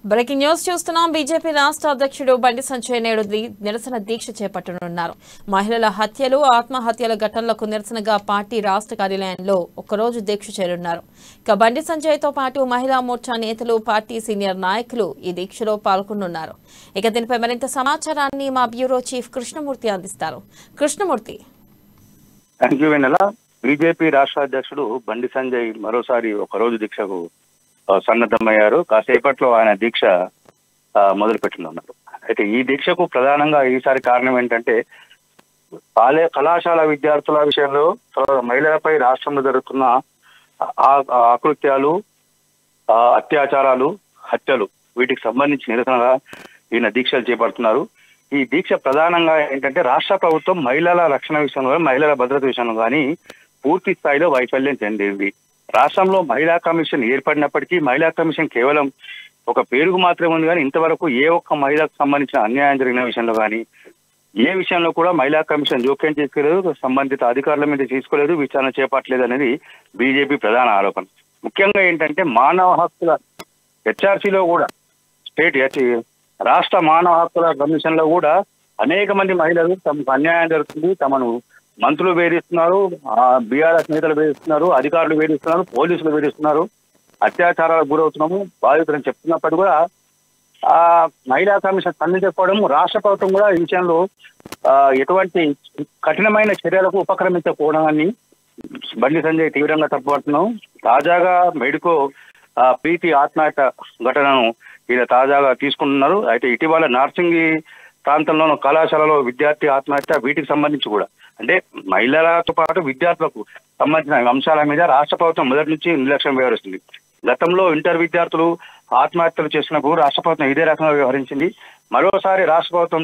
Breaking news చూస్తున్నాం. BJP రాష్ట్ర అధ్యక్షుడు బండి సంజయ్ నేడు నిరసన దీక్ష చేపట్టనున్నారు. మహిళల హత్యలు ఆత్మహత్యల ఘటనలకు నిరసనగా పార్టీ రాష్ట్ర కార్యాలయంలో ఒకరోజు దీక్ష చేరున్నారు. ఇక బండి సంజయ్ తో పాటు మహిళా మోర్చా నేతలు పార్టీ సీనియర్ నాయకులు ఈ దీక్షలో పాల్గొనున్నారు. ఇక దీనిపై మరింత సమాచారాన్ని మా బ్యూరో చీఫ్ కృష్ణమూర్తి అందిస్తారు. కృష్ణమూర్తి. బీజేపీ రాష్ట్ర అధ్యక్షుడు బండి సంజయ్ మరోసారి ఒకరోజు దీక్షకు సన్నద్ధమయ్యారు. కాసేపట్లో ఆయన దీక్ష మొదలుపెట్టనున్నారు. అయితే ఈ దీక్షకు ప్రధానంగా ఈసారి కారణం ఏంటంటే కళాశాల విద్యార్థుల విషయంలో మహిళలపై రాష్ట్రంలో జరుగుతున్న ఆకృత్యాలు, అత్యాచారాలు, హత్యలు వీటికి సంబంధించి నిరసనగా ఈయన దీక్షలు చేపడుతున్నారు. ఈ దీక్ష ప్రధానంగా ఏంటంటే రాష్ట్ర ప్రభుత్వం మహిళల రక్షణ విషయంలో, మహిళల భద్రత విషయంలో కానీ పూర్తి స్థాయిలో వైఫల్యం చెందింది. రాష్ట్రంలో మహిళా కమిషన్ ఏర్పడినప్పటికీ మహిళా కమిషన్ కేవలం ఒక పేరుకు మాత్రమే ఉంది, కానీ ఇంతవరకు ఏ ఒక్క మహిళకు సంబంధించిన అన్యాయం జరిగిన విషయంలో కానీ ఏ విషయంలో కూడా మహిళా కమిషన్ జోక్యం చేసుకోలేదు, సంబంధిత అధికారుల మీద తీసుకోలేదు, విచారణ చేపట్టలేదు అనేది బీజేపీ ప్రధాన ఆరోపణ. ముఖ్యంగా ఏంటంటే మానవ హక్కుల హెచ్ఆర్సీలో కూడా రాష్ట్ర మానవ హక్కుల కమిషన్ లో కూడా అనేక మంది మహిళలు తమకు అన్యాయం జరుగుతుంది, తమను మంత్రులు వేధిస్తున్నారు, బీఆర్ఎస్ నేతలు వేధిస్తున్నారు, అధికారులు వేధిస్తున్నారు, పోలీసులు వేధిస్తున్నారు, అత్యాచారాలకు గురవుతున్నాము బాధితులని చెప్తున్నప్పుడు కూడా ఆ మహిళా కమిషన్ స్పందించకపోవడం, రాష్ట్ర ప్రభుత్వం కూడా ఈ విషయంలో ఎటువంటి కఠినమైన చర్యలకు ఉపక్రమించకపోవడాన్ని బండి సంజయ్ తీవ్రంగా తప్పుపడుతున్నాం. తాజాగా మెడికో ప్రీతి ఆత్మహత్య ఘటనను ఈయన తాజాగా తీసుకుంటున్నారు. అయితే ఇటీవల నార్సింగి ప్రాంతంలోని కళాశాలలో విద్యార్థి ఆత్మహత్య, వీటికి సంబంధించి కూడా అంటే మహిళలతో పాటు విద్యార్థులకు సంబంధించిన అంశాల మీద రాష్ట్ర ప్రభుత్వం మొదటి నుంచి నిర్లక్ష్యం వ్యవహరిస్తుంది. గతంలో ఇంటర్ విద్యార్థులు ఆత్మహత్యలు చేసినప్పుడు రాష్ట్ర ప్రభుత్వం ఇదే రకంగా వ్యవహరించింది. మరోసారి రాష్ట్ర ప్రభుత్వం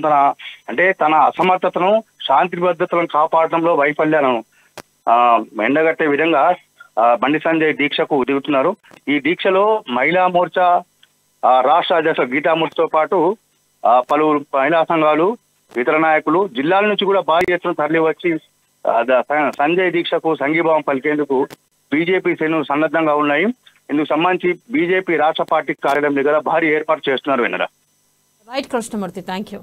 తన అసమర్థతను, శాంతి భద్రతలను కాపాడడంలో వైఫల్యాలను ఎండగట్టే విధంగా బండి సంజయ్ దీక్షకు దిగుతున్నారు. ఈ దీక్షలో మహిళా మోర్చా రాష్ట్ర అధ్యక్షులు గీతామూర్తితో పాటు పలువురు మహిళా సంఘాలు, ఇతర నాయకులు జిల్లాల నుంచి కూడా భారీ ఎత్తున తరలి వచ్చి సంజయ్ దీక్షకు సంఘీభావం పలికేందుకు బీజేపీ శ్రేణులు సన్నద్ధంగా ఉన్నాయి. ఇందుకు సంబంధించి బీజేపీ రాష్ట్ర పార్టీ కార్యాలయం దగ్గర భారీ ఏర్పాటు చేస్తున్నారు. Right Krishnamurthy, thank you.